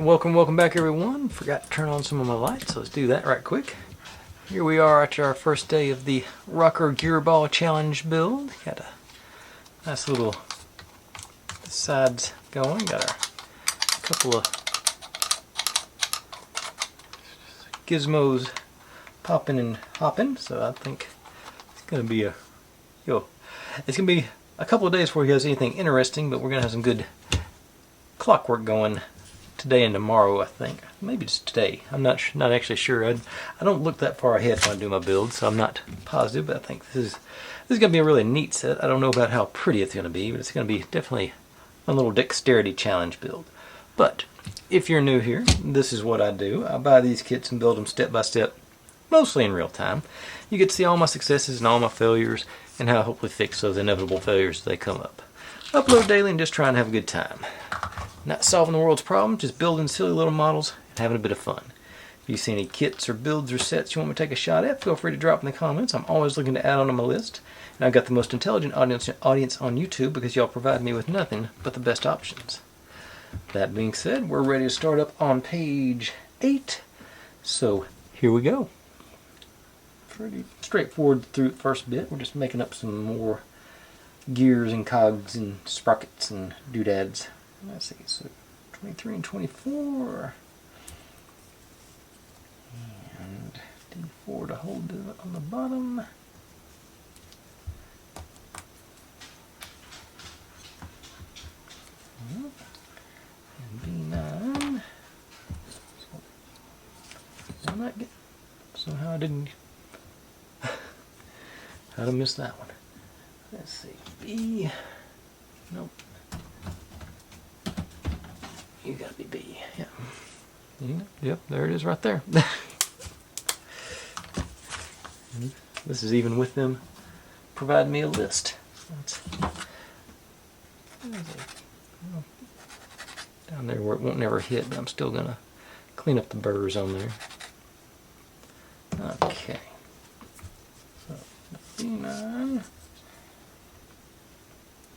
Alright, welcome back everyone. Forgot to turn on some of my lights, so let's do that right quick. Here we are after our first day of the ROKR Gear Ball Challenge build. Got a nice little sides going. Got our couple of gizmos popping and hopping, so I think it's gonna be a couple of days before he has anything interesting, but we're gonna have some good clockwork going today and tomorrow, I think. Maybe just today. I'm not actually sure. I don't look that far ahead when I do my build, so I'm not positive, but I think this is going to be a really neat set. I don't know about how pretty it's going to be, but it's going to be definitely a little dexterity challenge build. But if you're new here, this is what I do. I buy these kits and build them step by step, mostly in real time. You get to see all my successes and all my failures, and how I hopefully fix those inevitable failures as they come up. Upload daily and just try and have a good time. Not solving the world's problems, just building silly little models and having a bit of fun. If you see any kits or builds or sets you want me to take a shot at, feel free to drop in the comments. I'm always looking to add on to my list. And I've got the most intelligent audience on YouTube because y'all provide me with nothing but the best options. That being said, we're ready to start up on page 8. So here we go. Pretty straightforward through the first bit. We're just making up some more gears and cogs and sprockets and doodads. Let's see, so 23 and 24. And D4 to hold it on the bottom. And B9. So, I'm not getting, somehow I didn't. How'd I miss that one? Let's see, B. Nope. You gotta be B, yeah. Yep, there it is right there. This is even with them providing me a list. Down there where it won't never hit, but I'm still gonna clean up the burrs on there. Okay. So B9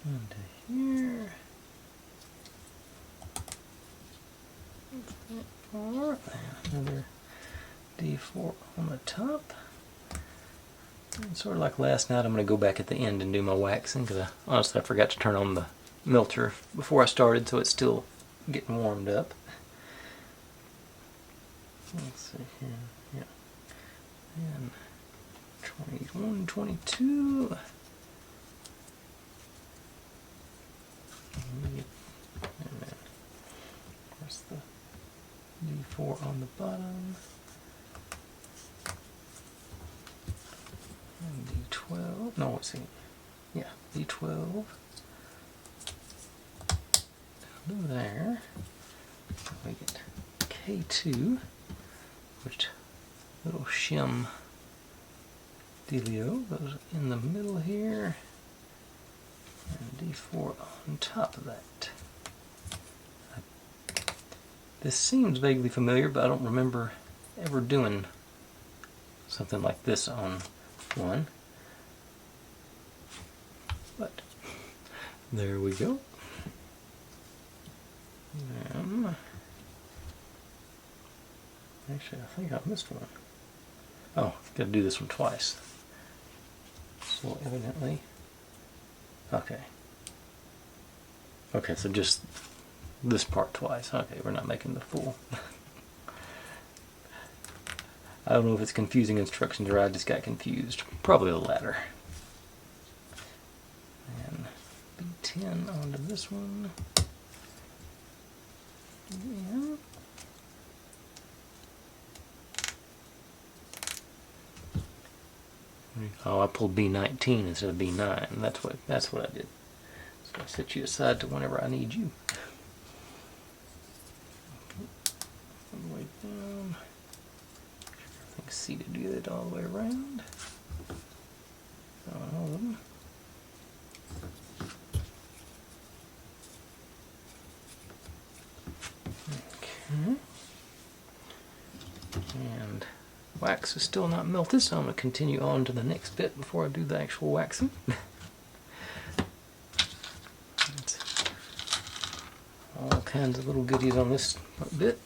into here. Another D4 on the top. And sort of like last night, I'm going to go back at the end and do my waxing because honestly I forgot to turn on the melter before I started, so it's still getting warmed up. Let's see here. Yeah. And 21, 22. And then, of course, the D4 on the bottom, and D12, no, let's see, yeah, D12, down to there, we get K2, which little shim dealio goes in the middle here, and D4 on top of that. This seems vaguely familiar, but I don't remember ever doing something like this on one. But there we go. Actually, I think I missed one. Oh, got to do this one twice. So evidently, okay. Okay, so just this part twice. Okay, we're not making the full. I don't know if it's confusing instructions or I just got confused. Probably the latter. And B10 onto this one. Yeah. Oh, I pulled B19 instead of B9. That's what I did. So I set you aside to whenever I need you. All the way down. I think C to do it all the way around. All of them. Okay. And wax is still not melted, so I'm going to continue on to the next bit before I do the actual waxing. Okay. kinds of little goodies on this bit.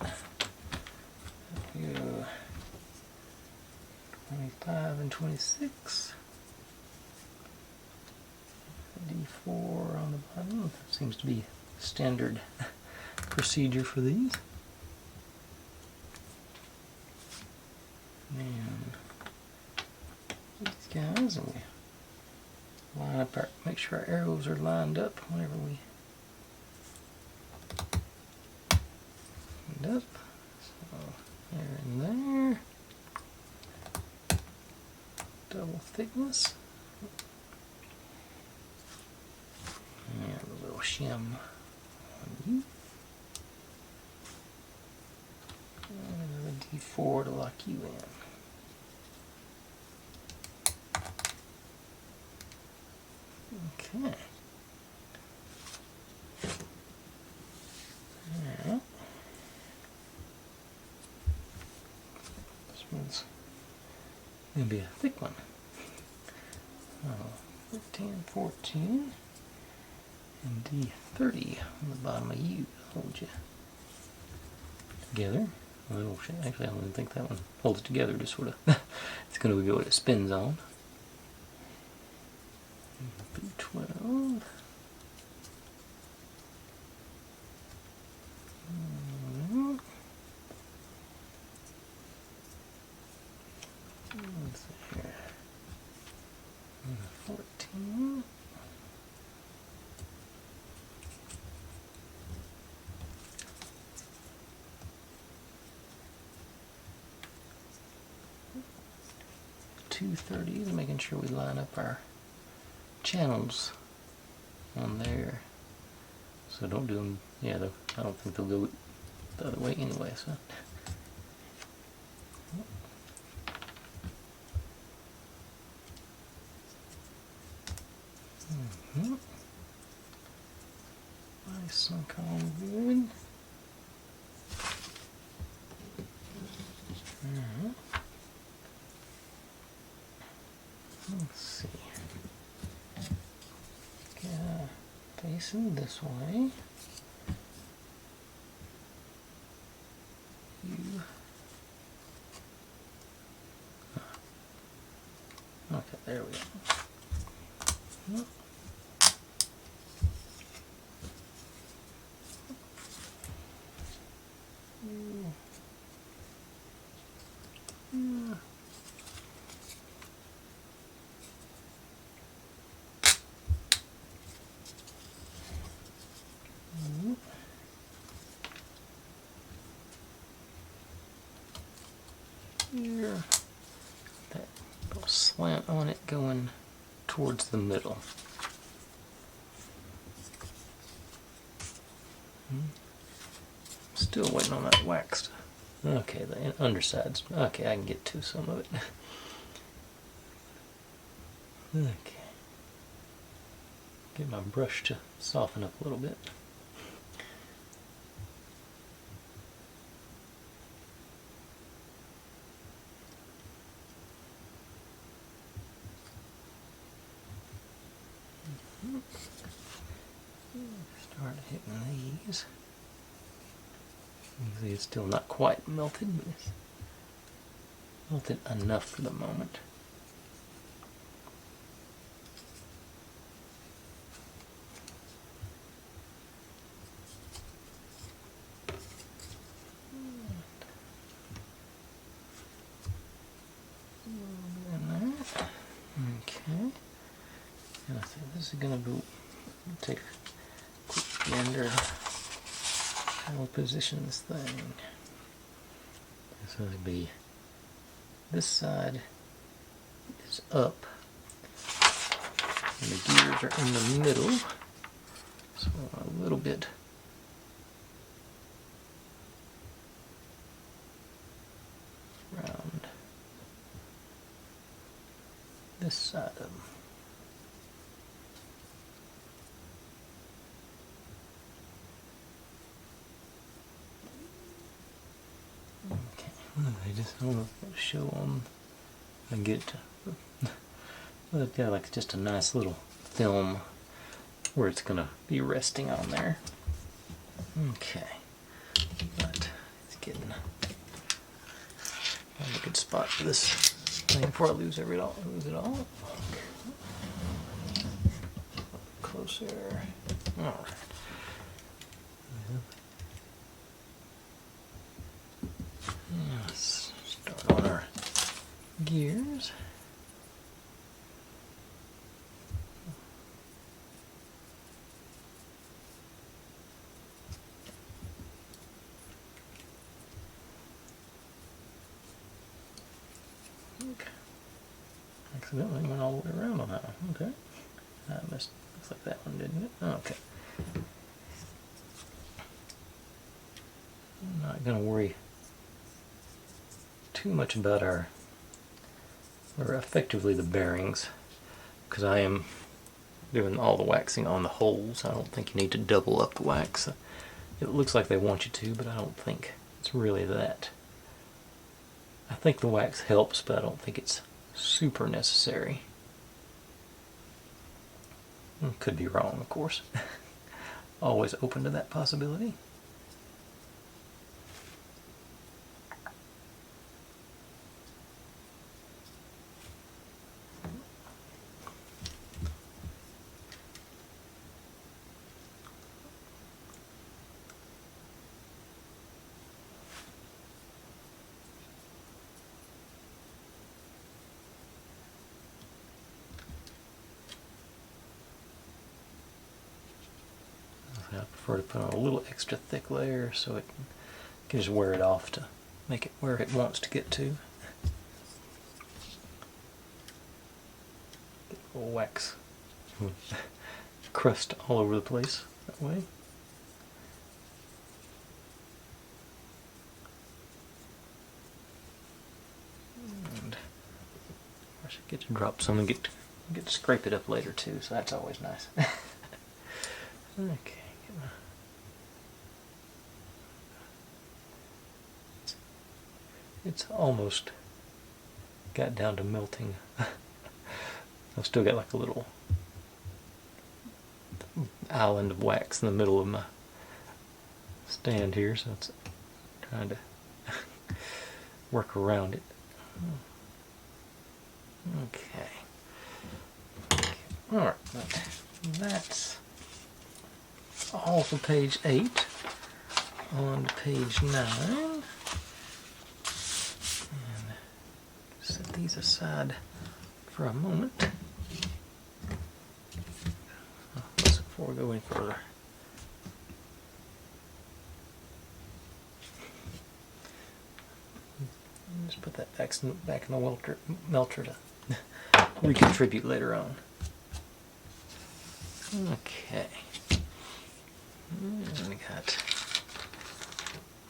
Go 25 and 26. D4 on the bottom. Seems to be standard procedure for these. And these guys, and we line up our, make sure our arrows are lined up whenever we end up. So there and there. Double thickness. And a little shim on you. And another D4 to lock you in. Okay. Now, this one's going to be a thick one. 13, 14, and D30 on the bottom of you. Hold you together. Well, actually, I don't even think that one holds it together. Just sort of, it's going to be what it spins on. B12. Let's see here. 14. .230s, making sure we line up our channels on there. So don't do them, yeah, I don't think they'll go the other way anyway, so. Nice and calm, good. Let's see. Facing this way. You. Okay, there we go. Here, that little slant on it going towards the middle. Still waiting on that waxed. Okay, the underside's okay. I can get to some of it. Okay, get my brush to soften up a little bit. Start hitting these. You can see it's still not quite melted, but it's melted enough for the moment. Okay. And I think this is going to be, take a quick gander. I'll position this thing. So it'll be, this side is up, and the gears are in the middle. So a little bit around this side of them. Okay, I just don't know if it'll show on. I get to, well, it's got like just a nice little film where it's gonna be resting on there. Okay, but it's getting a good spot for this thing before I lose it all. Closer. All right. Let's start on our gears. Okay. Accidentally went all the way around on that one. Okay. That looks like that one, didn't it? Okay. I'm not going to worry too much about or effectively the bearings, because I am doing all the waxing on the holes. I don't think you need to double up the wax. It looks like they want you to, but I don't think it's really that. I think the wax helps, but I don't think it's super necessary. Could be wrong, of course. Always open to that possibility. I prefer to put on a little extra thick layer so it can just wear it off to make it where it wants to get to. Get a little wax crust all over the place that way. And I should get to drop some and get to scrape it up later too, so that's always nice. Okay. It's almost got down to melting. I've still got like a little island of wax in the middle of my stand here, so it's trying to work around it. Okay. Alright, that's all for page 8. On to page 9. Set these aside for a moment. Before we go any further. Just put that back in the melter to recontribute later on. Okay. And we got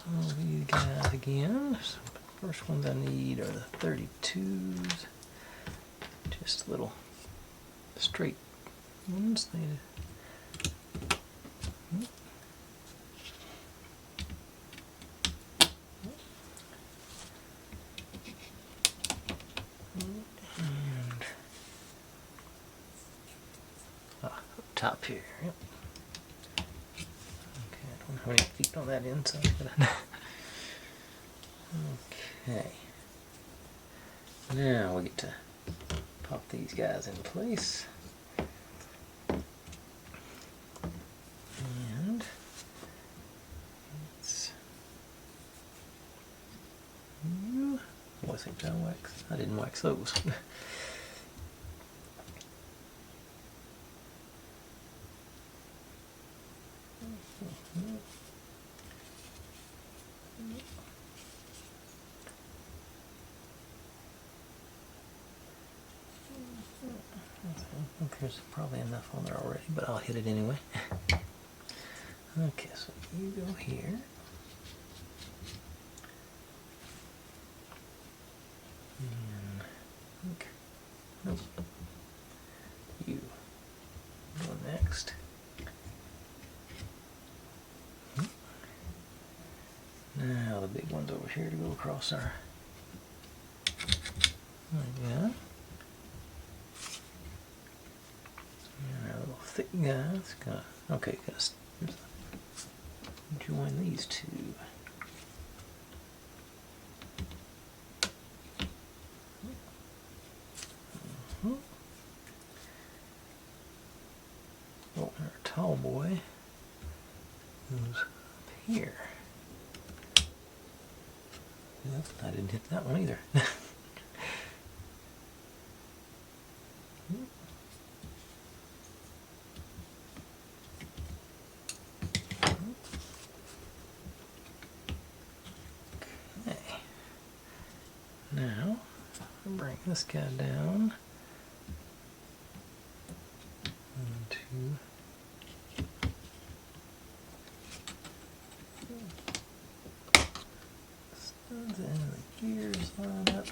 all these guys again. So the first ones I need are the 32s. Just little straight ones. And up top here. Yep. Okay, I don't know how many feet on that inside. Okay. Now we get to pop these guys in place. And it's what's it, John wax? I didn't wax those. I think there's probably enough on there already, but I'll hit it anyway. Okay, so you go here. And, okay. Nope. You go next. Now the big one's over here to go across our. Yeah. And our little thick guys. Okay, join these two. Oh, our tall boy goes up here. Yep, I didn't hit that one either. Okay. Now, I'll bring this guy down. 1, 2. Studs and the gears line up.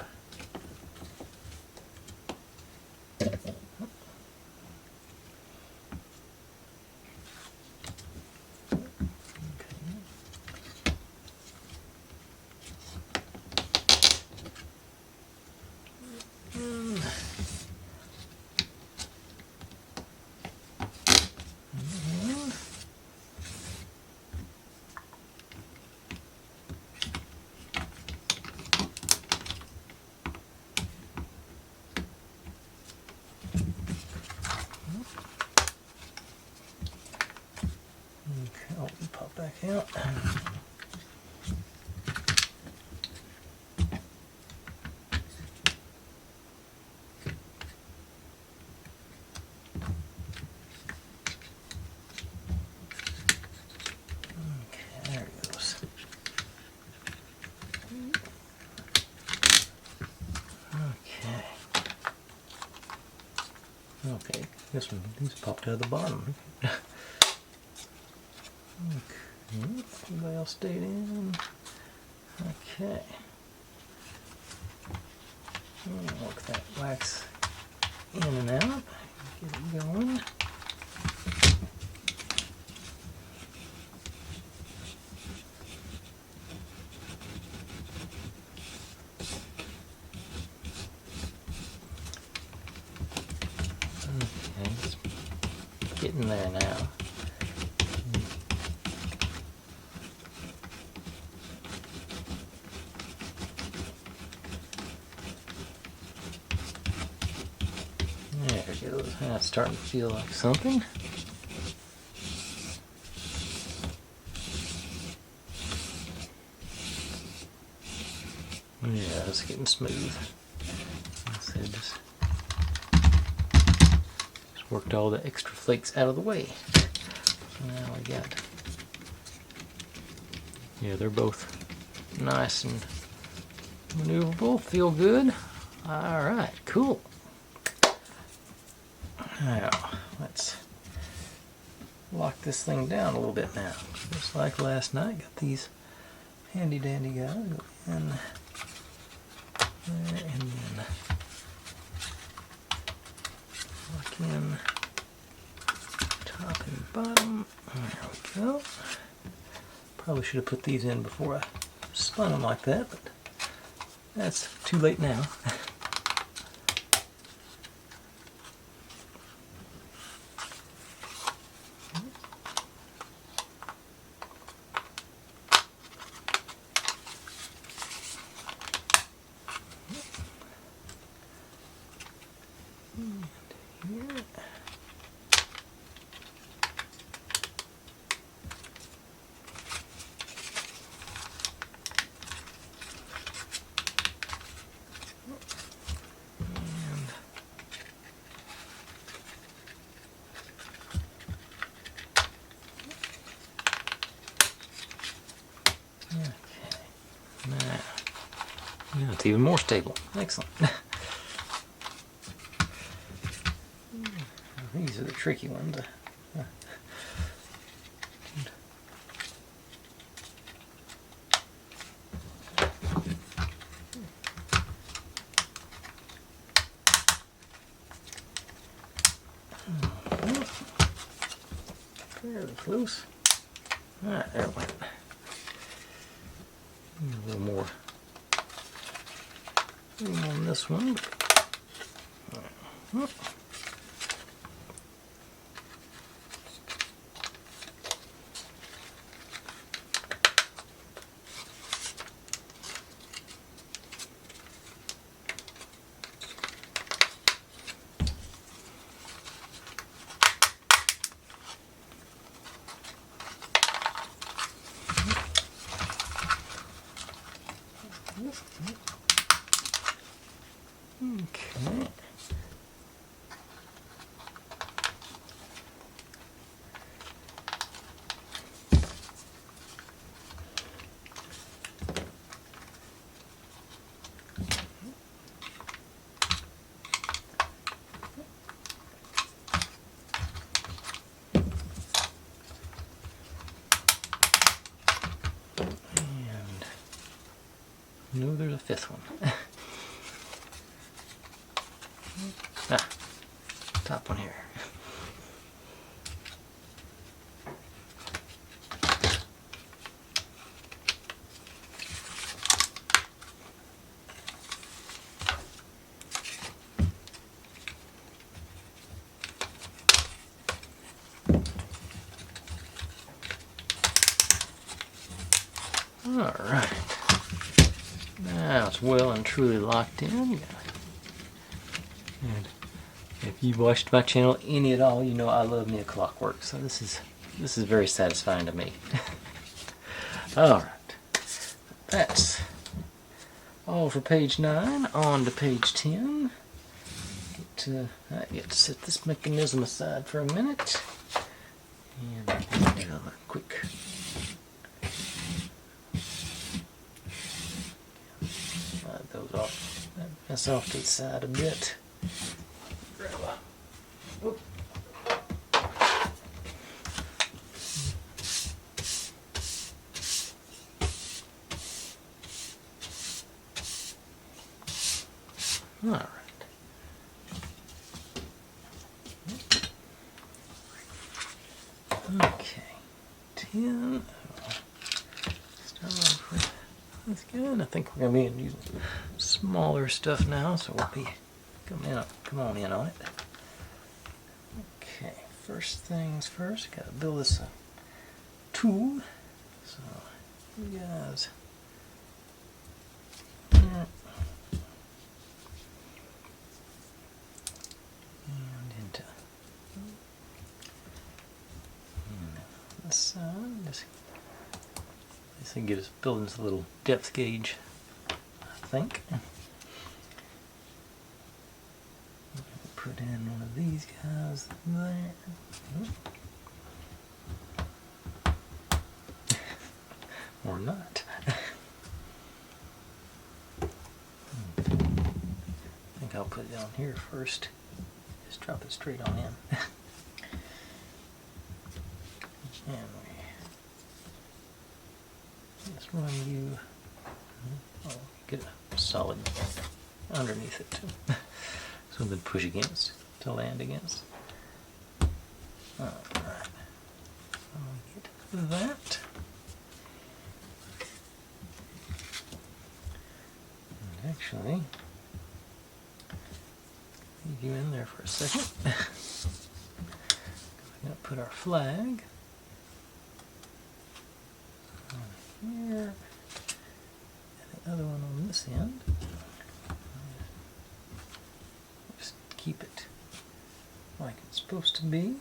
Okay, I'll pop back out. Okay, there it goes. Okay. Okay, this one, these popped out of the bottom. Okay, everybody else stayed in. Okay. Work that wax in and out. Get it going. Okay, it's getting there now. There it goes. That's starting to feel like something. Yeah, it's getting smooth. Like I said, just worked all the extra flakes out of the way. Now we got, yeah, they're both nice and maneuverable, feel good. Alright, cool. Now, let's lock this thing down a little bit now. Just like last night, got these handy dandy guys. Go in there and then lock in top and bottom. There we go. Probably should have put these in before I spun them like that, but that's too late now. Now it's even more stable. Excellent. These are the tricky ones. Fairly close. Alright, there it went. A little more room on this one. No, there's a fifth one. Ah, top one here. Alright, now it's well and truly locked in. And if you've watched my channel any at all, you know I love me a clockwork, so this is very satisfying to me. Alright, that's all for page 9. On to page 10. I get to set this mechanism aside for a minute. And get a quick slide those off. That's off to the side a bit. Grab a, whoop. All right. Okay, 10. Start off with that's good. I think we're going to be using smaller stuff now, so we'll be come on in on it. Okay, first things first, got to build this tool. So, you guys. And into this side. This thing gives building a little depth gauge, I think. Put in one of these guys there. Or not. I think I'll put it down here first. Just drop it straight on in. And we just run you. Oh, get a solid underneath it too. Something to push against, to land against. Alright. I'll get that. And actually, leave you in there for a second. We're going to put our flag on here, and the other one on this end. Just keep it like it's supposed to be.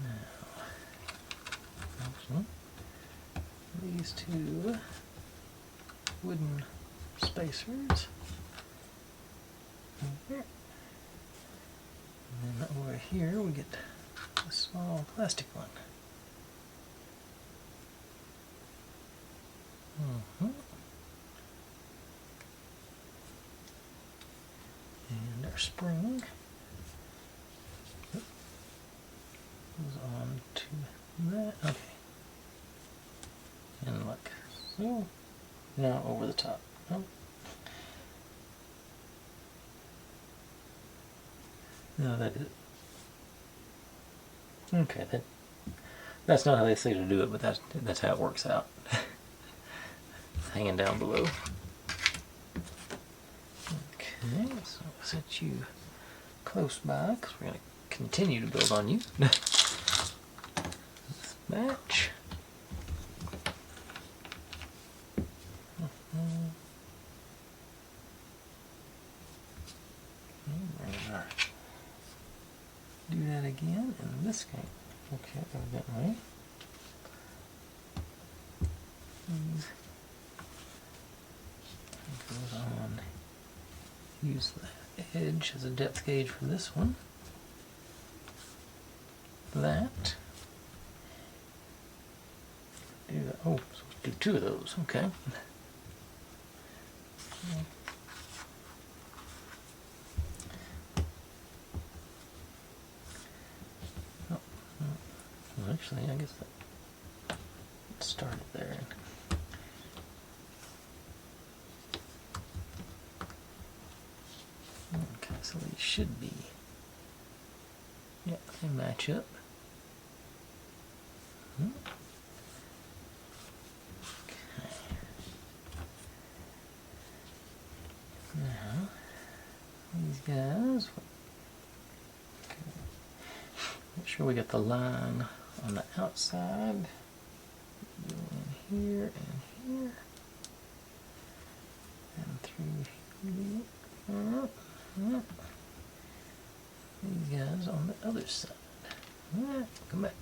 Now, also, these two wooden spacers over. And then over here we get a small plastic one. And our spring goes on to that. Okay. And like so. Now over the top. Oh. No, that is. Okay, that's not how they say to do it, but that's how it works out. Hanging down below. Okay, so I'll set you close by because we're going to continue to build on you. Let's match. Do that again in this game. Okay, evidently. Goes on. Use the edge as a depth gauge for this one. That. Do that. Oh, so do two of those. Okay. Well, actually, I guess that started there. So these should be, yeah, they match up. Okay. Now, these guys, okay. Make sure we got the line on the outside. Go in here and here. And through here. These guys on the other side. Come back.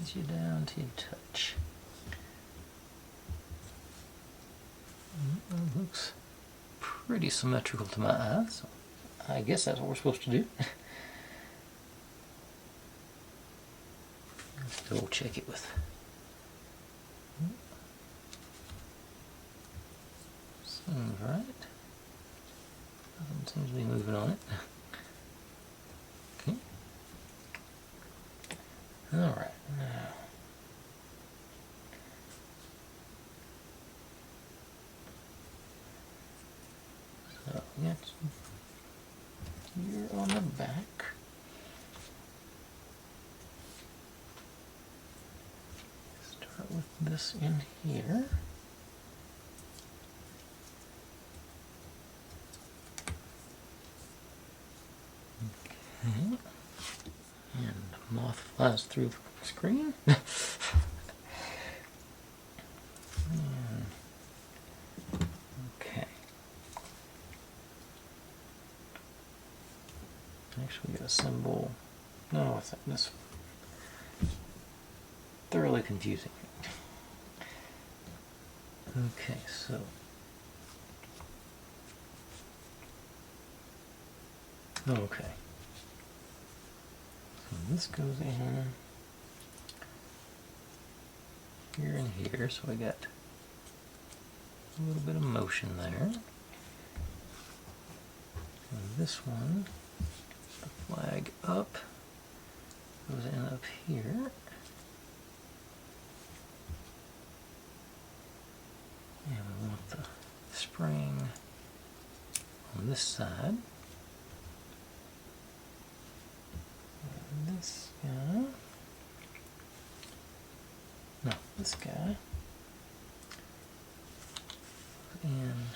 Ease you down to touch. That looks pretty symmetrical to my eye, so I guess that's what we're supposed to do. Still check it with. Seems right. Nothing seems to be moving on it. Okay. Alright, now. So, yeah, here on the back. Start with this in here. Okay. And moth flies through the screen. Okay. Actually, get a symbol. No, I think this thoroughly confusing. Okay, so okay. So this goes in here and here, so we got a little bit of motion there. And this one, the flag up, goes in up here. And we want the spring on this side. And this guy. No, this guy. And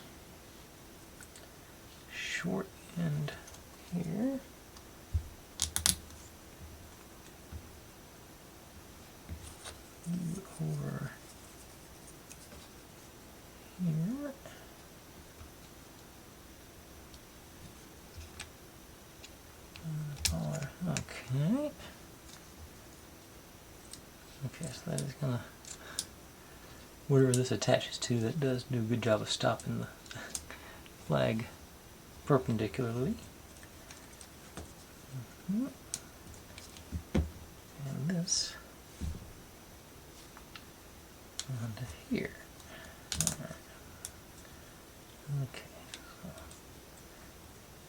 short end here. Over here. Collar. Okay. Okay, so that is gonna, whatever this attaches to, that does do a good job of stopping the flag perpendicularly. And this onto here. Alright. Okay.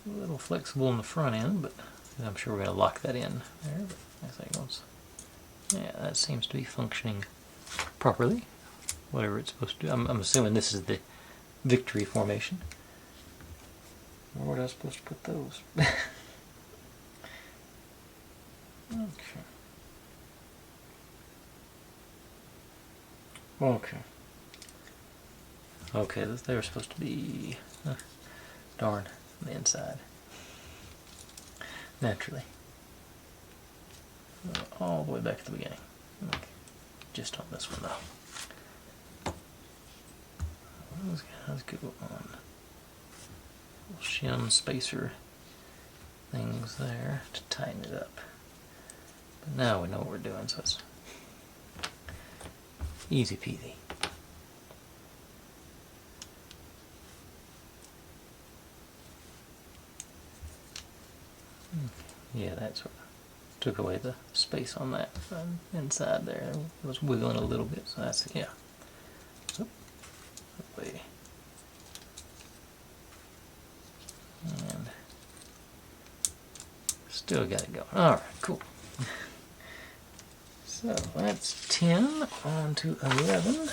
So a little flexible on the front end, but I'm sure we're going to lock that in there. But I think once, yeah, that seems to be functioning properly. Whatever it's supposed to do. I'm assuming this is the victory formation. Where was I supposed to put those? Okay. Okay. Okay, they were supposed to be, darn, on the inside. Naturally. All the way back to the beginning. Okay. Just on this one though. Those guys go on little shim spacer things there to tighten it up. But now we know what we're doing, so it's easy peasy. Yeah, that sort of took away the space on that inside there. It was wiggling a little bit, so that's, yeah. So, that way. And Still got it going. Alright, cool. So that's 10 on to 11.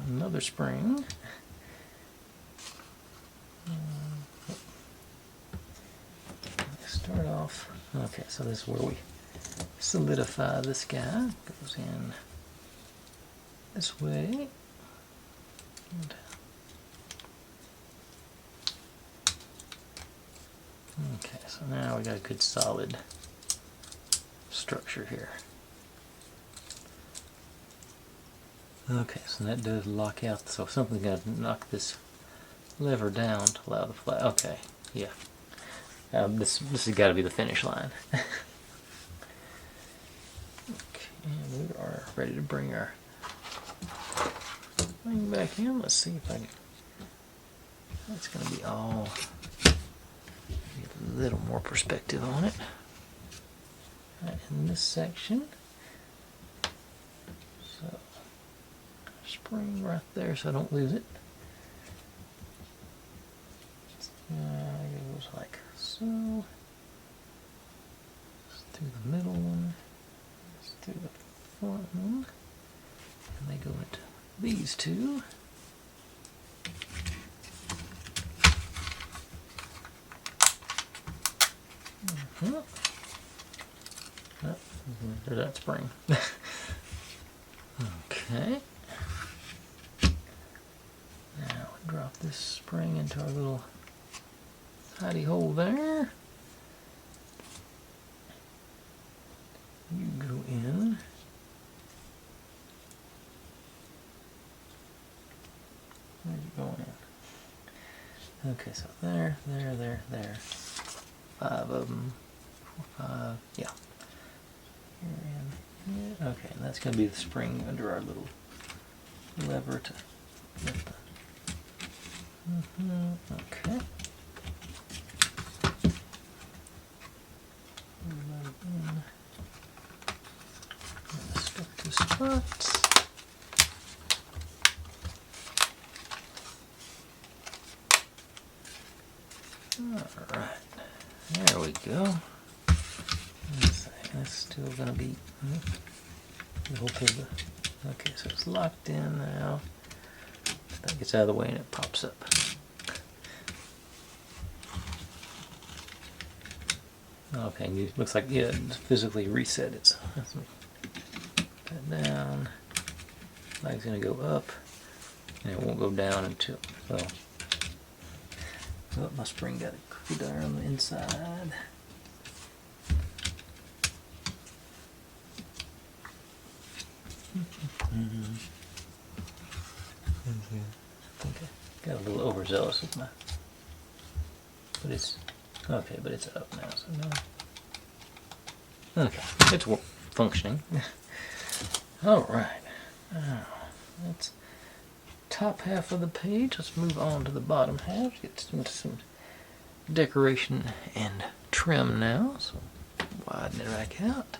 Another spring. Start off. Okay, so this is where we solidify this guy. Goes in this way. And okay, so now we got a good solid structure here. Okay, so that does lock out, so something's got to knock this lever down to allow the fly. Okay, yeah. This has got to be the finish line. Okay, and we are ready to bring our thing back in. Let's see if I can. That's going to be all. Get a little more perspective on it. Right in this section. So, spring right there so I don't lose it. It goes like so. Just through the middle one. Just through the front one. And they go into these two. Oh, there's that spring. Okay. Now we drop this spring into our little hidey hole there. You go in. Where are you going in? Okay, so there. 5 of them. 4, 5, yeah. Here and here. Okay, and that's going to be the spring under our little lever to lift the. Okay. Stick to spots. Alright, there we go. That's still going to be the whole pivot. Okay, so it's locked in now. That gets out of the way and it pops up. Okay, and it looks like it physically reset it. So let's put that down. Flag's going to go up, and it won't go down until. So, oh, my spring got a cookie there on the inside. I think I got a little overzealous with my. But it's okay, but it's up now, so no. Okay, it's functioning. All right, now that's top half of the page. Let's move on to the bottom half. Get into some decoration and trim now. So widen it back out.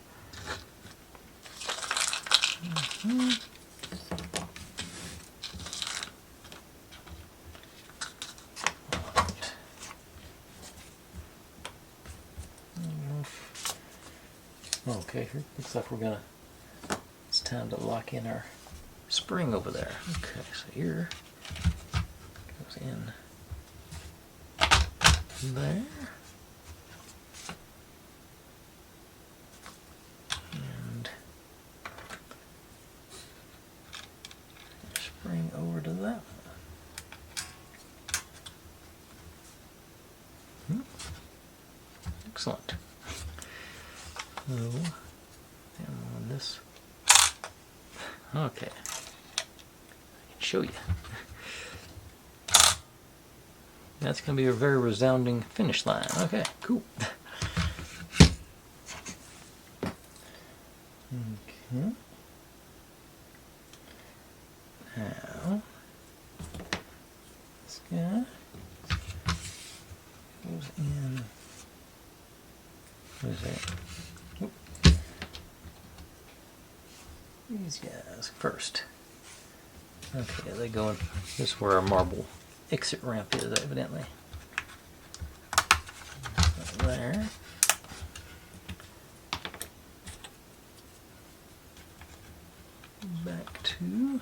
Okay, looks like it's time to lock in our spring over there. Okay, so here goes in there. And spring over to that one. Excellent. So, and on this. Okay. I can show you. That's going to be a very resounding finish line. Okay, cool. Okay. Now, this guy goes in. What is that? These guys first. Okay, they go in. This is where our marble exit ramp is, evidently. There. Back to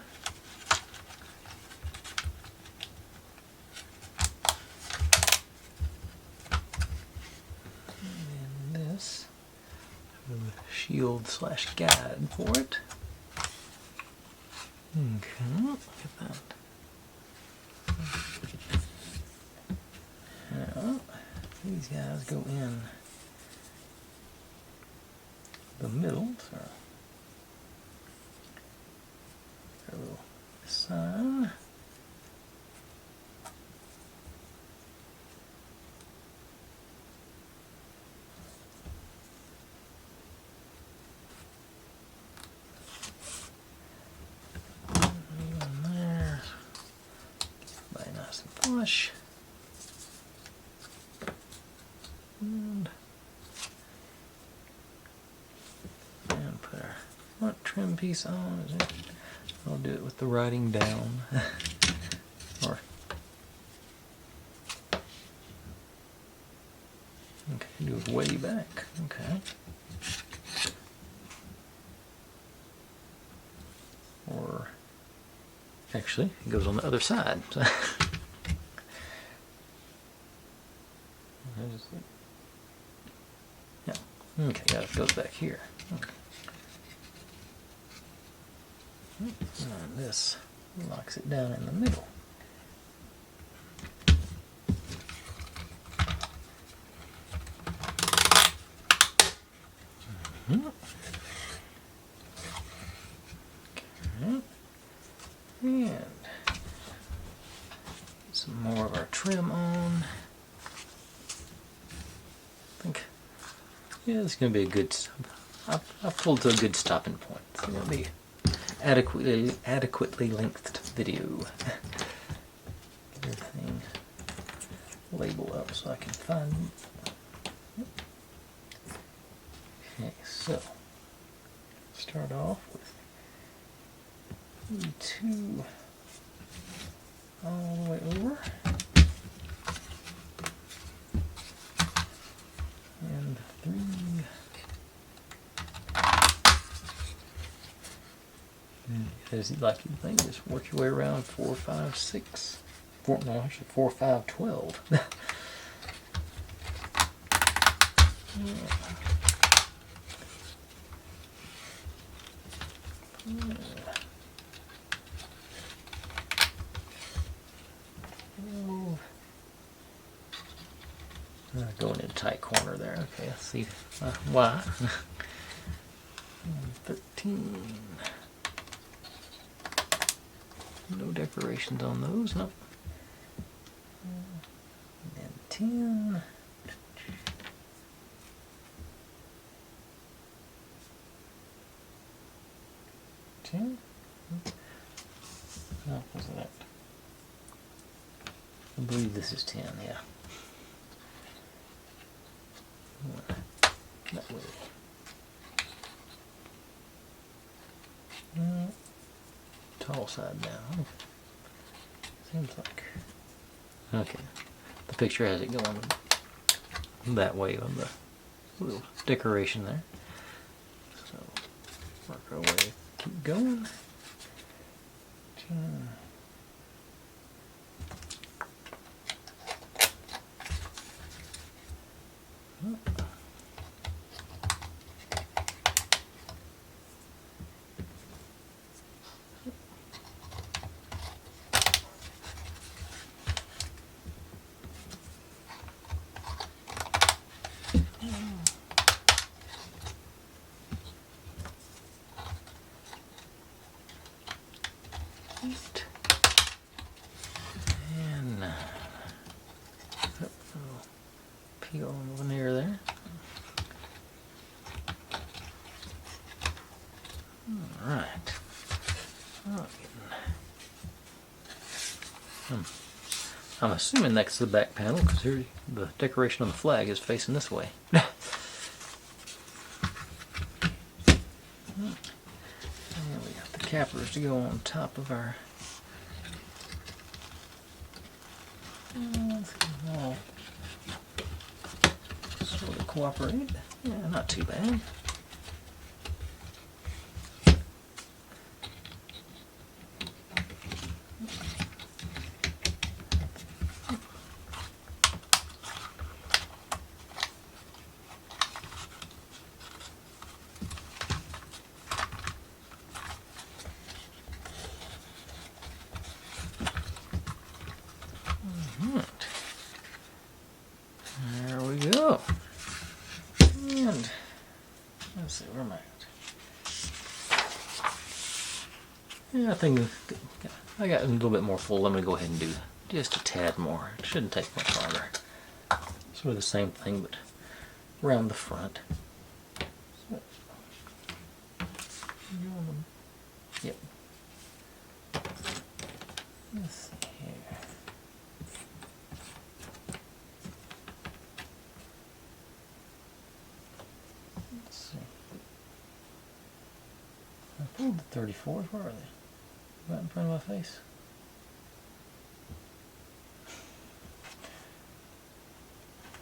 and this shield / guide for it. Okay, look at that. Now, these guys go in the middle, so a little sign. There, very nice and flush. And put our front trim piece on. I'll do it with the writing down. Or okay, do it way back. Okay. Or actually, it goes on the other side. So yeah. Okay, yeah, it goes back here. Okay. And this locks it down in the middle. Okay. And some more of our trim on. I think, yeah, this is going to be a good, I've pulled to a good stopping point. It's going to be adequately lengthed video. Everything label up so I can find it. Okay, so start off with E2 all the way over. And 3. As like you think, just work your way around 4, 5, 6. 4, no, actually 4, 5, 12. Yeah. Going in a tight corner there. Okay, let's see why. 13. No decorations on those, nope. And 10. No, wasn't that? I believe this is 10, yeah. That way. Tall side down. Seems like. Okay. The picture has it going that way on the little decoration there. So, work our way. Keep going. 10. And peel on the veneer there. Alright. I'm assuming next to the back panel because here the decoration on the flag is facing this way. And we got the cappers to go on top of our All sort of cooperate. Yeah, not too bad. There we go. And let's see, where am I at? Yeah, I think I got a little bit more full. I'm going to go ahead and do just a tad more. It shouldn't take much longer. Sort of the same thing, but around the front. Yep. Let's see here. Let's see. I pulled the 34s. Where are they? Right in front of my face.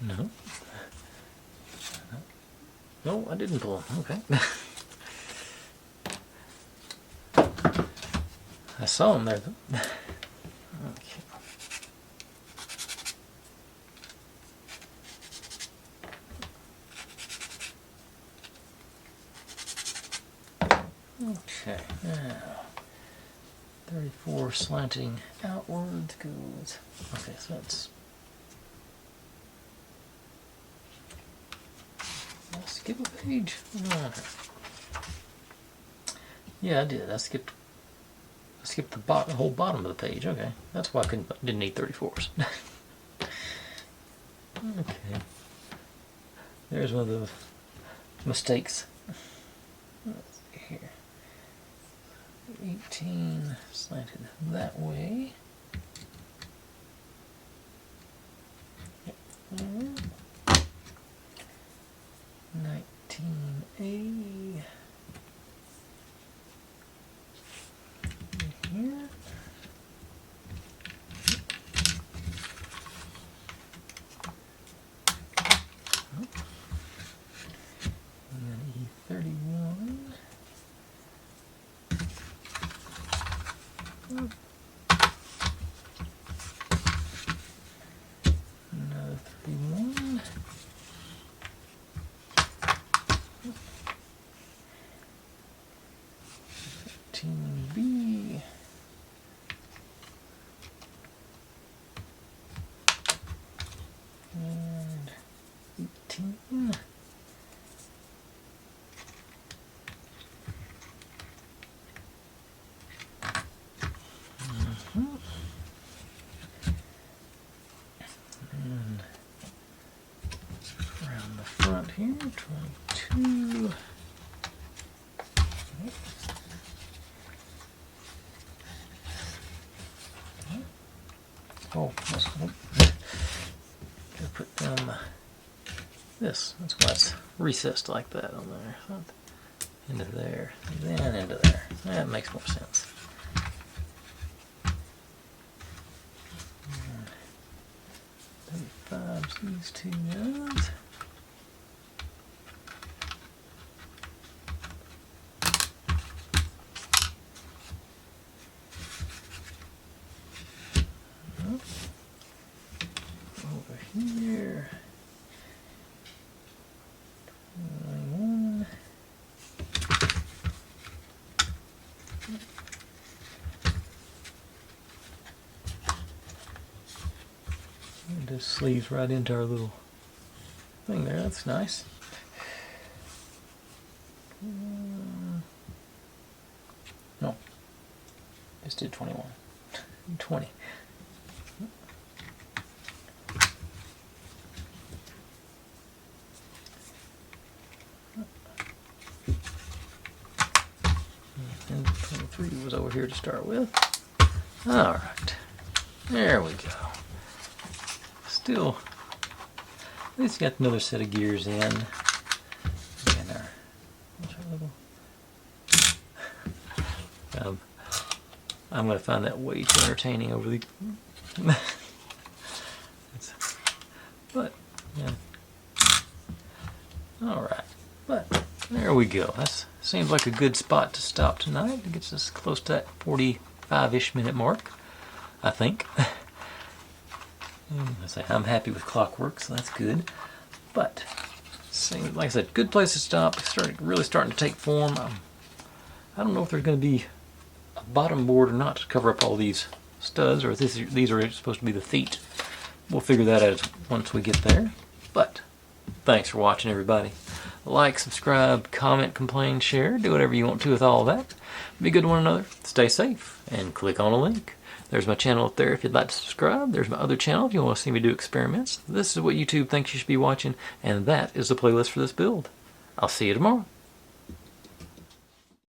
No. No, I didn't pull them. Okay. I saw them there though. Okay. Okay, now 34 slanting outwards goes. Okay, so that's. Did I skip a page? No. Yeah, I did. I skipped the whole bottom of the page. Okay, that's why I didn't need 34s. Okay, there's one of the mistakes. Let's see here. 18 slanted that way. Yep. 19A. Here. And then E31. Another 31. B. And 18. And around the front here, 22. Oh, gotta put this. That's why it's recessed like that on there. Into there, then into there. That makes more sense. 35's these two guys. Over here. 21. And this sleeves right into our little thing there. That's nice. No, just did 21. 20. And 23 was over here to start with. All right, there we go. Still, at least got another set of gears in. And what's our little? I'm going to find that way too entertaining over the. There we go. That seems like a good spot to stop tonight. It gets us close to that 45-ish minute mark, I think. I'm happy with clockwork, so that's good. But, like I said, good place to stop. Really starting to take form. I don't know if there's going to be a bottom board or not to cover up all these studs, or if these are supposed to be the feet. We'll figure that out once we get there. But, thanks for watching, everybody. Like, subscribe, comment, complain, share. Do whatever you want to with all of that. Be good to one another. Stay safe. And click on a link. There's my channel up there if you'd like to subscribe. There's my other channel if you want to see me do experiments. This is what YouTube thinks you should be watching. And that is the playlist for this build. I'll see you tomorrow.